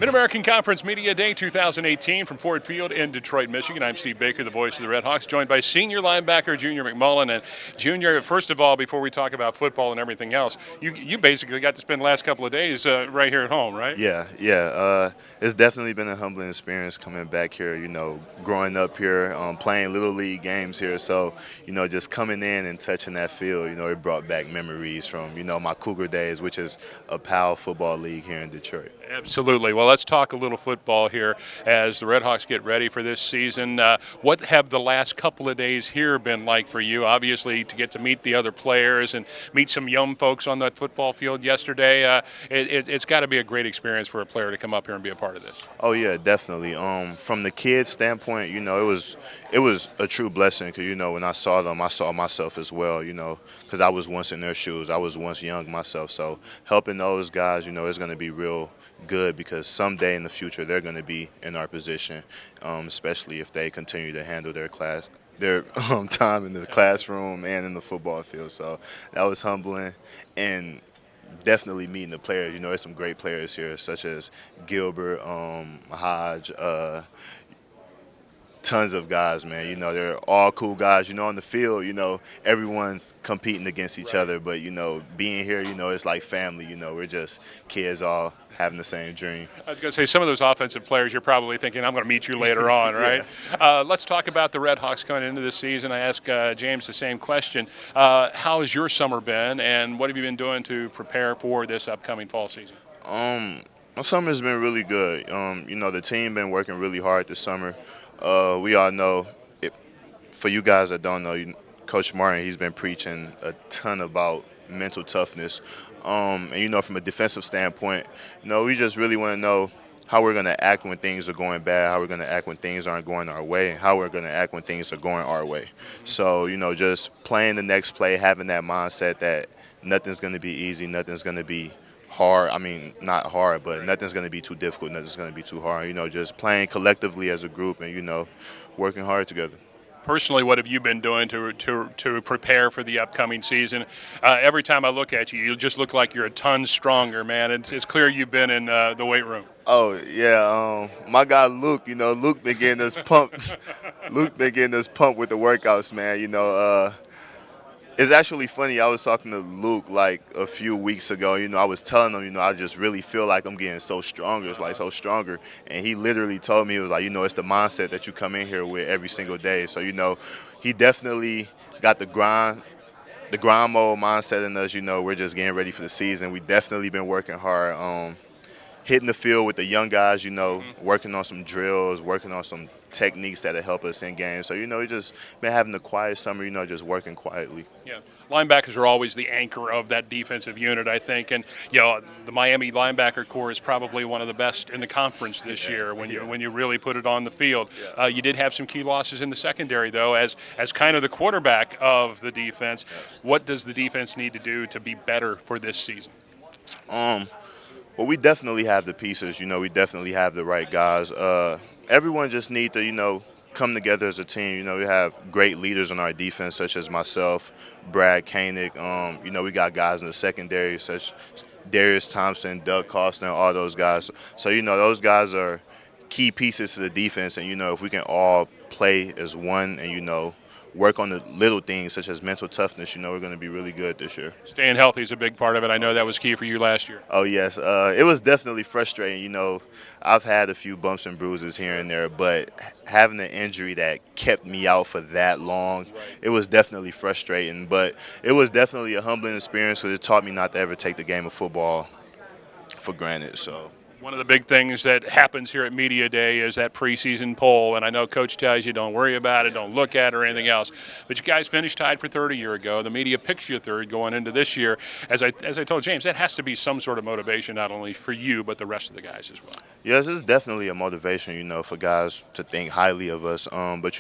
Mid-American Conference Media Day 2018 from Ford Field in Detroit, Michigan. I'm Steve Baker, the voice of the Red Hawks, joined by senior linebacker Junior McMullen. And Junior, first of all, before we talk about football and everything else, you basically got to spend the last couple of days right here at home, right? Yeah. It's definitely been a humbling experience coming back here, growing up here, playing Little League games here. So, just coming in and touching that field, it brought back memories from, my Cougar days, which is a PAL football league here in Detroit. Absolutely. Well, let's talk a little football here as the Red Hawks get ready for this season. What have the last couple of days here been like for you? Obviously, to get to meet the other players and meet some young folks on that football field yesterday, it's got to be a great experience for a player to come up here and be a part of this. Oh yeah, definitely. From the kids' standpoint, it was a true blessing because when I saw them, I saw myself as well. Because I was once in their shoes, I was once young myself. So helping those guys, is going to be real good because someday in the future they're going to be in our position, especially if they continue to handle their time in the classroom and in the football field. So that was humbling, and definitely meeting the players. There's some great players here, such as Gilbert, Hodge, tons of guys, man. They're all cool guys. On the field, everyone's competing against each other, but being here, it's like family. We're just kids all having the same dream. I was going to say, some of those offensive players, you're probably thinking, I'm going to meet you later on, right? Yeah. Let's talk about the Red Hawks coming into this season. I asked James the same question. How has your summer been, and what have you been doing to prepare for this upcoming fall season? My summer's been really good. The team been working really hard this summer. We all know, for you guys that don't know, Coach Martin, he's been preaching a ton about mental toughness. And, from a defensive standpoint, we just really want to know how we're going to act when things are going bad, how we're going to act when things aren't going our way, and how we're going to act when things are going our way. So, just playing the next play, having that mindset that nothing's going to be easy, nothing's going to be hard. I mean, not hard, but nothing's going to be too difficult, nothing's going to be too hard. Just playing collectively as a group and, working hard together. Personally, what have you been doing to prepare for the upcoming season? Every time I look at you, you just look like you're a ton stronger, man. It's clear you've been in the weight room. Oh yeah, my guy Luke. Luke been getting us pumped. Luke been getting us pumped with the workouts, man. It's actually funny. I was talking to Luke like a few weeks ago. I was telling him, I just really feel like I'm getting so stronger. It's like so stronger. And he literally told me, it was like, it's the mindset that you come in here with every single day. So, he definitely got the grind mode mindset in us. We're just getting ready for the season. We definitely been working hard, hitting the field with the young guys, working on some drills, working on some techniques that'll help us in games. So, we just been having a quiet summer, just working quietly. Yeah. Linebackers are always the anchor of that defensive unit, I think. And, the Miami linebacker core is probably one of the best in the conference this year when you really put it on the field. Yeah. You did have some key losses in the secondary, though, as kind of the quarterback of the defense. What does the defense need to do to be better for this season? Well, we definitely have the pieces. We definitely have the right guys. Everyone just need to, come together as a team. We have great leaders on our defense, such as myself, Brad Koenig. We got guys in the secondary, such as Darius Thompson, Doug Costner, all those guys. So, those guys are key pieces to the defense. And, if we can all play as one and, work on the little things such as mental toughness, we're going to be really good this year. Staying healthy is a big part of it. I know that was key for you last year. Oh, yes. It was definitely frustrating. I've had a few bumps and bruises here and there, but having an injury that kept me out for that long, it was definitely frustrating. But it was definitely a humbling experience because it taught me not to ever take the game of football for granted. So. One of the big things that happens here at Media Day is that preseason poll, and I know Coach tells you don't worry about it, don't look at it or anything else, but you guys finished tied for third a year ago. The media picks you third going into this year. As I told James, that has to be some sort of motivation not only for you but the rest of the guys as well. Yes, it's definitely a motivation, for guys to think highly of us. But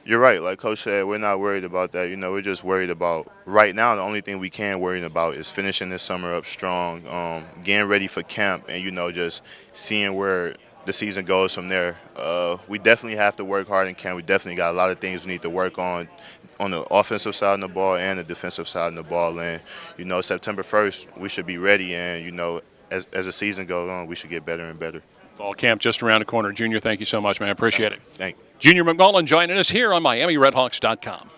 you're right. Like Coach said, we're not worried about that. We're just worried about right now. The only thing we can worry about is finishing this summer up strong, getting ready for camp, and just seeing where the season goes from there. We definitely have to work hard in camp. We definitely got a lot of things we need to work on the offensive side of the ball and the defensive side of the ball. And September 1st, we should be ready. And as the season goes on, we should get better and better. Fall camp just around the corner. Junior, thank you so much, man. I appreciate it. Thank you. Junior McMullen joining us here on MiamiRedHawks.com.